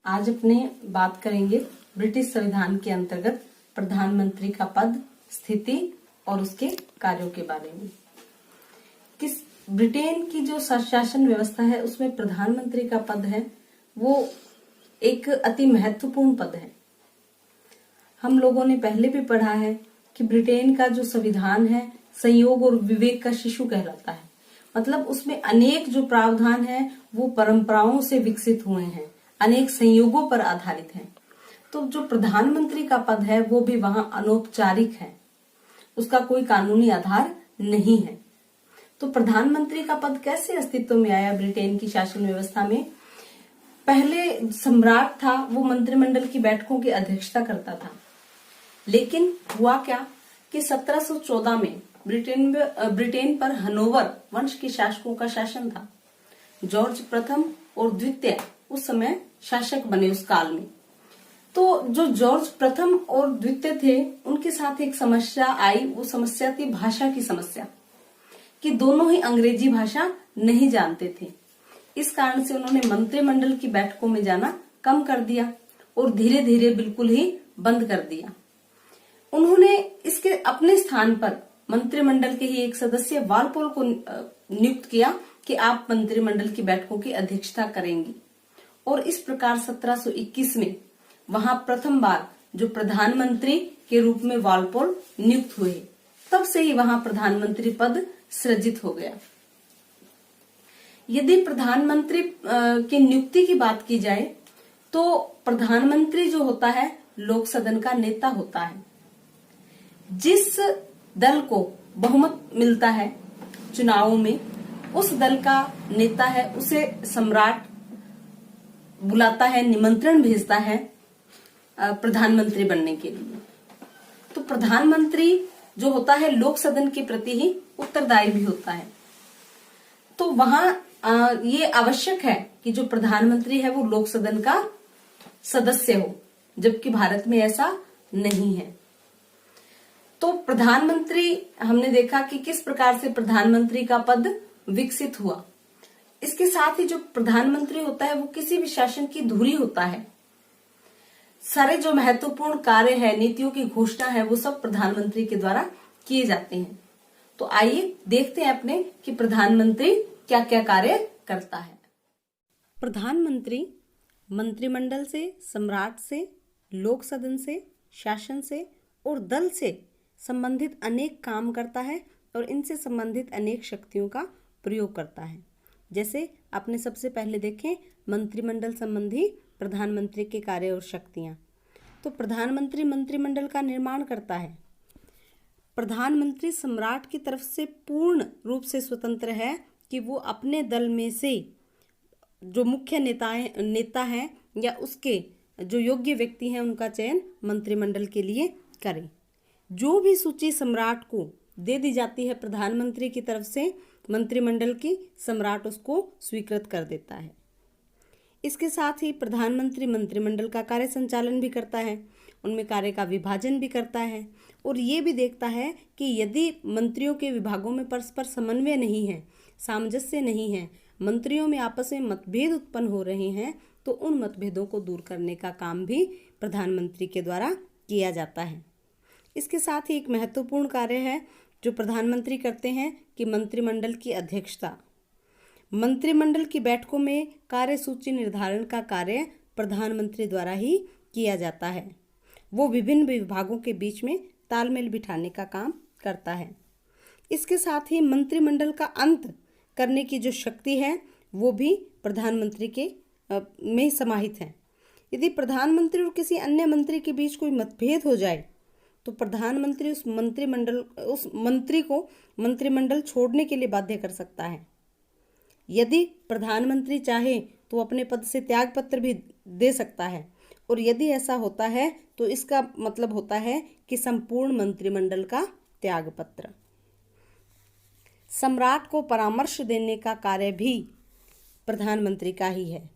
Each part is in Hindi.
आज अपने बात करेंगे ब्रिटिश संविधान के अंतर्गत प्रधानमंत्री का पद, स्थिति और उसके कार्यों के बारे में। किस ब्रिटेन की जो शासन व्यवस्था है उसमें प्रधानमंत्री का पद है वो एक अति महत्वपूर्ण पद है। हम लोगों ने पहले भी पढ़ा है कि ब्रिटेन का जो संविधान है संयोग और विवेक का शिशु कहलाता है। मतलब उसमें अनेक जो प्रावधान है वो परंपराओं से विकसित हुए हैं, अनेक संयोगों पर आधारित हैं। तो जो प्रधानमंत्री का पद है वो भी वहां अनौपचारिक है, उसका कोई कानूनी आधार नहीं है। तो प्रधानमंत्री का पद कैसे अस्तित्व में आया ब्रिटेन की शासन व्यवस्था में? पहले सम्राट था, वो मंत्रिमंडल की बैठकों की अध्यक्षता करता था। लेकिन हुआ क्या कि 1714 में ब्रिटेन पर हनोवर वंश के शासकों का शासन था। जॉर्ज प्रथम और द्वितीय उस समय शासक बने उस काल में। तो जो जॉर्ज प्रथम और द्वितीय थे उनके साथ एक समस्या आई। वो समस्या थी भाषा की समस्या, कि दोनों ही अंग्रेजी भाषा नहीं जानते थे। इस कारण से उन्होंने मंत्रिमंडल की बैठकों में जाना कम कर दिया और धीरे धीरे बिल्कुल ही बंद कर दिया। उन्होंने इसके अपने स्थान पर मंत्रिमंडल के ही एक सदस्य वालपोल को नियुक्त किया कि आप मंत्रिमंडल की बैठकों की अध्यक्षता करेंगी। और इस प्रकार 1721 में वहां प्रथम बार जो प्रधानमंत्री के रूप में वालपोल नियुक्त हुए, तब से ही वहां प्रधानमंत्री पद सृजित हो गया। यदि प्रधानमंत्री की नियुक्ति की बात की जाए तो प्रधानमंत्री जो होता है लोक सदन का नेता होता है। जिस दल को बहुमत मिलता है चुनावों में, उस दल का नेता है, उसे सम्राट बुलाता है, निमंत्रण भेजता है प्रधानमंत्री बनने के लिए। तो प्रधानमंत्री जो होता है लोक सदन के प्रति ही उत्तरदायी भी होता है। तो वहां ये आवश्यक है कि जो प्रधानमंत्री है वो लोक सदन का सदस्य हो, जबकि भारत में ऐसा नहीं है। तो प्रधानमंत्री हमने देखा कि किस प्रकार से प्रधानमंत्री का पद विकसित हुआ। इसके साथ ही जो प्रधानमंत्री होता है वो किसी भी शासन की धुरी होता है। सारे जो महत्वपूर्ण कार्य है, नीतियों की घोषणा है, वो सब प्रधानमंत्री के द्वारा किए जाते हैं। तो आइए देखते हैं अपने कि प्रधानमंत्री क्या क्या कार्य करता है। प्रधानमंत्री मंत्रिमंडल से, सम्राट से, लोक सदन से, शासन से और दल से संबंधित अनेक काम करता है और इनसे संबंधित अनेक शक्तियों का प्रयोग करता है। जैसे आपने सबसे पहले देखें मंत्रिमंडल संबंधी प्रधानमंत्री के कार्य और शक्तियां। तो प्रधानमंत्री मंत्रिमंडल का निर्माण करता है। प्रधानमंत्री सम्राट की तरफ से पूर्ण रूप से स्वतंत्र है कि वो अपने दल में से जो मुख्य नेता हैं या उसके जो योग्य व्यक्ति हैं उनका चयन मंत्रिमंडल के लिए करें। जो भी सूची सम्राट को दे दी जाती है प्रधानमंत्री की तरफ से मंत्रिमंडल की, सम्राट उसको स्वीकृत कर देता है। इसके साथ ही प्रधानमंत्री मंत्रिमंडल का कार्य संचालन भी करता है, उनमें कार्य का विभाजन भी करता है और ये भी देखता है कि यदि मंत्रियों के विभागों में परस्पर समन्वय नहीं है, सामंजस्य नहीं है, मंत्रियों में आपस में मतभेद उत्पन्न हो रहे हैं, तो उन मतभेदों को दूर करने का काम भी प्रधानमंत्री के द्वारा किया जाता है। इसके साथ ही एक महत्वपूर्ण कार्य है जो प्रधानमंत्री करते हैं कि मंत्रिमंडल की अध्यक्षता। मंत्रिमंडल की बैठकों में कार्य सूची निर्धारण का कार्य प्रधानमंत्री द्वारा ही किया जाता है। वो विभिन्न विभागों के बीच में तालमेल बिठाने का काम करता है। इसके साथ ही मंत्रिमंडल का अंत करने की जो शक्ति है वो भी प्रधानमंत्री के में समाहित है। यदि प्रधानमंत्री और किसी अन्य मंत्री के बीच कोई मतभेद हो जाए तो प्रधानमंत्री उस मंत्री को मंत्रिमंडल छोड़ने के लिए बाध्य कर सकता है। यदि प्रधानमंत्री चाहे तो अपने पद से त्याग पत्र भी दे सकता है और यदि ऐसा होता है तो इसका मतलब होता है कि संपूर्ण मंत्रिमंडल का त्याग पत्र। सम्राट को परामर्श देने का कार्य भी प्रधानमंत्री का ही है।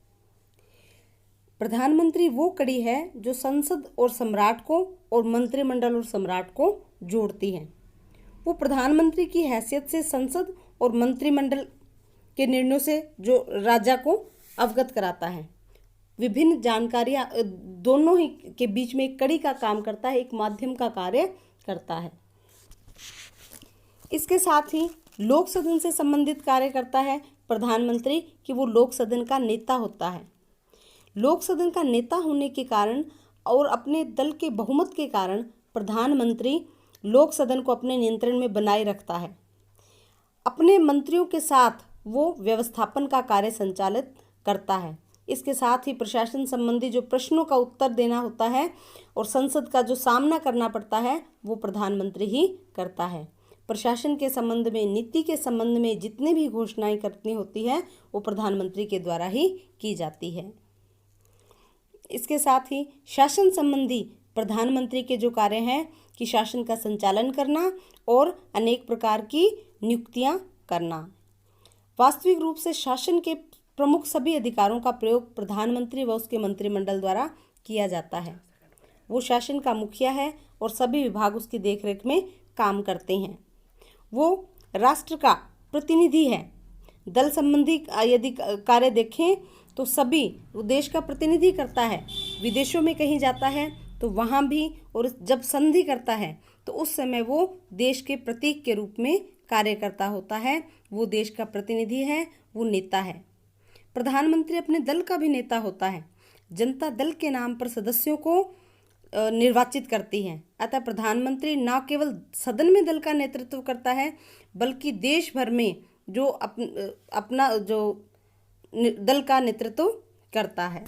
प्रधानमंत्री वो कड़ी है जो संसद और सम्राट को और मंत्रिमंडल और सम्राट को जोड़ती है। वो प्रधानमंत्री की हैसियत से संसद और मंत्रिमंडल के निर्णयों से जो राजा को अवगत कराता है। विभिन्न जानकारियां दोनों ही के बीच में एक कड़ी का काम करता है, एक माध्यम का कार्य करता है। इसके साथ ही लोक सदन से संबंधित कार्य करता है प्रधानमंत्री, कि वो लोक सदन का नेता होता है। लोक सदन का नेता होने के कारण और अपने दल के बहुमत के कारण प्रधानमंत्री लोक सदन को अपने नियंत्रण में बनाए रखता है। अपने मंत्रियों के साथ वो व्यवस्थापन का कार्य संचालित करता है। इसके साथ ही प्रशासन संबंधी जो प्रश्नों का उत्तर देना होता है और संसद का जो सामना करना पड़ता है वो प्रधानमंत्री ही करता है। प्रशासन के संबंध में, नीति के संबंध में जितनी भी घोषणाएं करनी होती है वो प्रधानमंत्री के द्वारा ही की जाती है। इसके साथ ही शासन संबंधी प्रधानमंत्री के जो कार्य हैं कि शासन का संचालन करना और अनेक प्रकार की नियुक्तियां करना। वास्तविक रूप से शासन के प्रमुख सभी अधिकारों का प्रयोग प्रधानमंत्री व उसके मंत्रिमंडल द्वारा किया जाता है। वो शासन का मुखिया है और सभी विभाग उसकी देखरेख में काम करते हैं। वो राष्ट्र का प्रतिनिधि है। दल संबंधी यदि कार्य देखें तो सभी वो देश का प्रतिनिधि करता है। विदेशों में कहीं जाता है तो वहाँ भी, और जब संधि करता है तो उस समय वो देश के प्रतीक के रूप में कार्य करता होता है। वो देश का प्रतिनिधि है, वो नेता है। प्रधानमंत्री अपने दल का भी नेता होता है। जनता दल के नाम पर सदस्यों को निर्वाचित करती है। अतः प्रधानमंत्री न केवल सदन में दल का नेतृत्व करता है बल्कि देश भर में जो अपना जो दल का नेतृत्व करता है।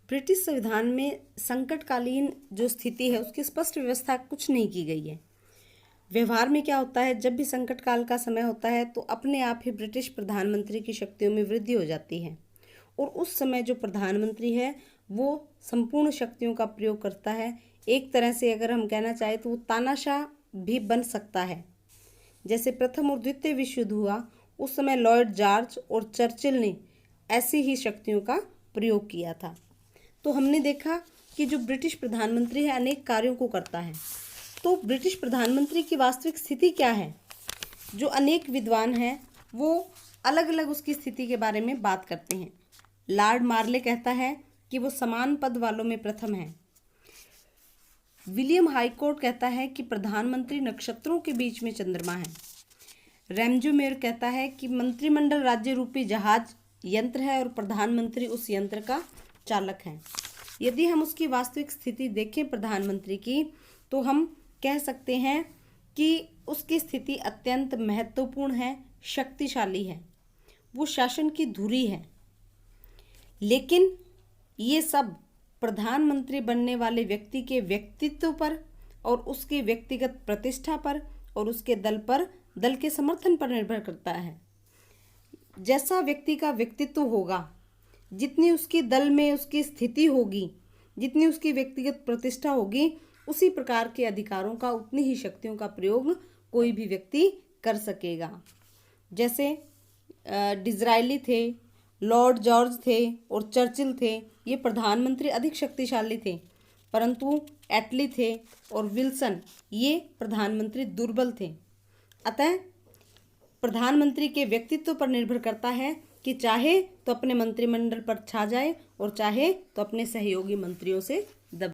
ब्रिटिश संविधान में संकटकालीन जो स्थिति है उसकी स्पष्ट व्यवस्था कुछ नहीं की गई है। व्यवहार में क्या होता है, जब भी संकट काल का समय होता है तो अपने आप ही ब्रिटिश प्रधानमंत्री की शक्तियों में वृद्धि हो जाती है और उस समय जो प्रधानमंत्री है वो संपूर्ण शक्तियों का प्रयोग करता है। एक तरह से अगर हम कहना चाहें तो वो तानाशाह भी बन सकता है। जैसे प्रथम और द्वितीय विश्व युद्ध हुआ उस समय लॉर्ड जॉर्ज और चर्चिल ने ऐसी ही शक्तियों का प्रयोग किया था। तो हमने देखा कि जो ब्रिटिश प्रधानमंत्री है अनेक कार्यों को करता है। तो ब्रिटिश प्रधानमंत्री की वास्तविक स्थिति क्या है, जो अनेक विद्वान हैं वो अलग अलग उसकी स्थिति के बारे में बात करते हैं। लॉर्ड मार्ले कहता है कि वो समान पद वालों में प्रथम है। विलियम हाईकोर्ट कहता है कि प्रधानमंत्री नक्षत्रों के बीच में चंद्रमा है। रैमजो मेयर कहता है कि मंत्रिमंडल राज्य रूपी जहाज यंत्र है और प्रधानमंत्री उस यंत्र का चालक है। यदि हम उसकी वास्तविक स्थिति देखें प्रधानमंत्री की तो हम कह सकते हैं कि उसकी स्थिति अत्यंत महत्वपूर्ण है, शक्तिशाली है, वो शासन की धुरी है। लेकिन ये सब प्रधानमंत्री बनने वाले व्यक्ति के व्यक्तित्व पर और उसके व्यक्तिगत प्रतिष्ठा पर और उसके दल पर, दल के समर्थन पर निर्भर करता है। जैसा व्यक्ति का व्यक्तित्व होगा, जितनी उसकी दल में उसकी स्थिति होगी, जितनी उसकी व्यक्तिगत प्रतिष्ठा होगी, उसी प्रकार के अधिकारों का, उतनी ही शक्तियों का प्रयोग कोई भी व्यक्ति कर सकेगा। जैसे डिज़रायली थे, लॉर्ड जॉर्ज थे और चर्चिल थे, ये प्रधानमंत्री अधिक शक्तिशाली थे, परंतु एटली थे और विल्सन ये प्रधानमंत्री दुर्बल थे। अतः प्रधानमंत्री के व्यक्तित्व पर निर्भर करता है कि चाहे तो अपने मंत्रिमंडल पर छा जाए और चाहे तो अपने सहयोगी मंत्रियों से